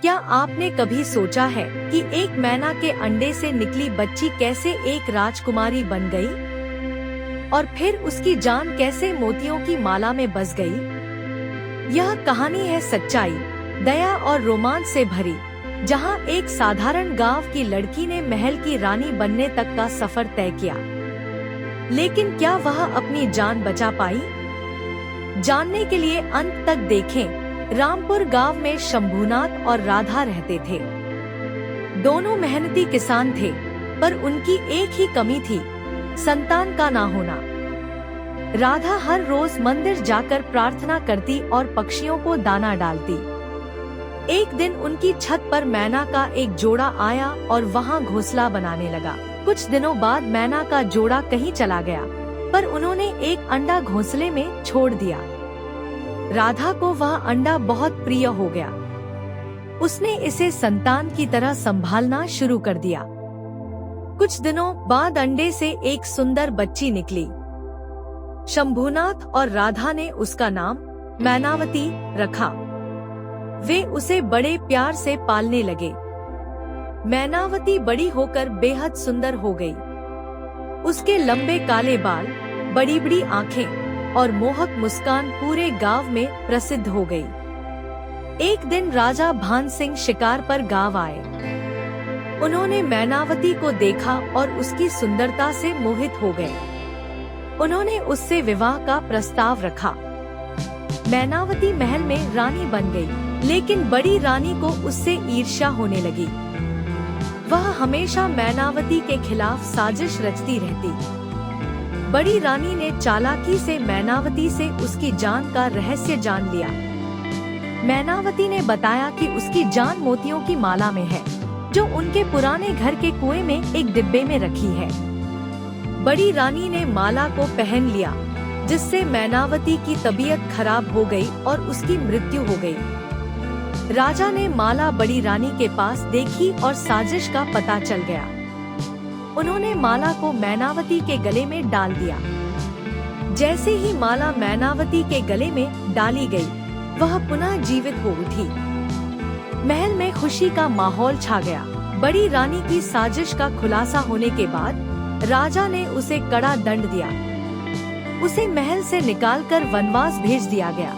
क्या आपने कभी सोचा है कि एक मैना के अंडे से निकली बच्ची कैसे एक राजकुमारी बन गई और फिर उसकी जान कैसे मोतियों की माला में बस गई? यह कहानी है सच्चाई, दया और रोमांच से भरी, जहां एक साधारण गांव की लड़की ने महल की रानी बनने तक का सफर तय किया। लेकिन क्या वह अपनी जान बचा पाई? जानने के लिए अंत तक देखें। रामपुर गांव में शंभूनाथ और राधा रहते थे। दोनों मेहनती किसान थे, पर उनकी एक ही कमी थी, संतान का ना होना। राधा हर रोज मंदिर जाकर प्रार्थना करती और पक्षियों को दाना डालती। एक दिन उनकी छत पर मैना का एक जोड़ा आया और वहां घोंसला बनाने लगा। कुछ दिनों बाद मैना का जोड़ा कहीं चला गया, पर उन्होंने एक अंडा घोंसले में छोड़ दिया। राधा को वह अंडा बहुत प्रिय हो गया। उसने इसे संतान की तरह संभालना शुरू कर दिया। कुछ दिनों बाद अंडे से एक सुंदर बच्ची निकली। शंभूनाथ और राधा ने उसका नाम मैनावती रखा। वे उसे बड़े प्यार से पालने लगे। मैनावती बड़ी होकर बेहद सुंदर हो गई। उसके लंबे काले बाल, बड़ी बड़ी आँखें और मोहक मुस्कान पूरे गांव में प्रसिद्ध हो गई। एक दिन राजा भान सिंह शिकार पर गांव आए। उन्होंने मैनावती को देखा और उसकी सुंदरता से मोहित हो गए। उन्होंने उससे विवाह का प्रस्ताव रखा। मैनावती महल में रानी बन गई, लेकिन बड़ी रानी को उससे ईर्ष्या होने लगी। वह हमेशा मैनावती के खिलाफ साजिश रचती रहती। बड़ी रानी ने चालाकी से मैनावती से उसकी जान का रहस्य जान लिया। मैनावती ने बताया कि उसकी जान मोतियों की माला में है, जो उनके पुराने घर के कुएं में एक डिब्बे में रखी है। बड़ी रानी ने माला को पहन लिया, जिससे मैनावती की तबीयत खराब हो गई और उसकी मृत्यु हो गई। राजा ने माला बड़ी रानी के पास देखी और साजिश का पता चल गया। उन्होंने माला को मैनावती के गले में डाल दिया। जैसे ही माला मैनावती के गले में डाली गई, वह पुनः जीवित हो उठी। महल में खुशी का माहौल छा गया। बड़ी रानी की साजिश का खुलासा होने के बाद राजा ने उसे कड़ा दंड दिया। उसे महल से निकालकर वनवास भेज दिया गया।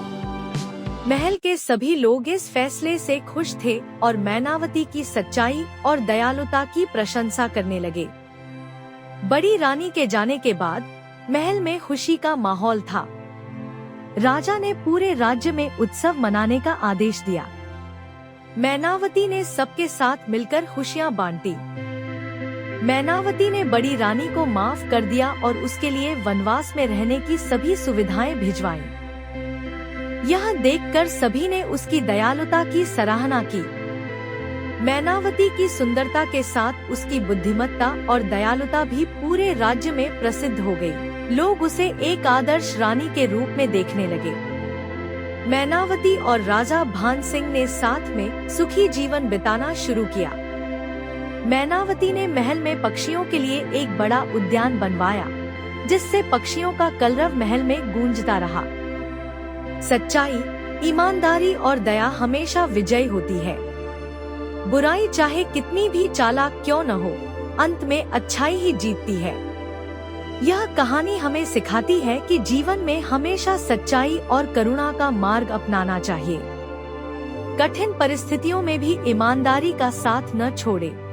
महल के सभी लोग इस फैसले से खुश थे और मैनावती की सच्चाई और दयालुता की प्रशंसा करने लगे। बड़ी रानी के जाने के बाद महल में खुशी का माहौल था। राजा ने पूरे राज्य में उत्सव मनाने का आदेश दिया। मैनावती ने सबके साथ मिलकर खुशियां बांटी। मैनावती ने बड़ी रानी को माफ कर दिया और उसके लिए वनवास में रहने की सभी सुविधाएं भिजवाईं। यह देखकर सभी ने उसकी दयालुता की सराहना की। मैनावती की सुंदरता के साथ उसकी बुद्धिमत्ता और दयालुता भी पूरे राज्य में प्रसिद्ध हो गई। लोग उसे एक आदर्श रानी के रूप में देखने लगे। मैनावती और राजा भान सिंह ने साथ में सुखी जीवन बिताना शुरू किया। मैनावती ने महल में पक्षियों के लिए एक बड़ा उद्यान बनवाया, जिससे पक्षियों का कलरव महल में गूंजता रहा। सच्चाई, ईमानदारी और दया हमेशा विजयी होती है। बुराई चाहे कितनी भी चालाक क्यों न हो, अंत में अच्छाई ही जीतती है। यह कहानी हमें सिखाती है कि जीवन में हमेशा सच्चाई और करुणा का मार्ग अपनाना चाहिए। कठिन परिस्थितियों में भी ईमानदारी का साथ न छोड़े।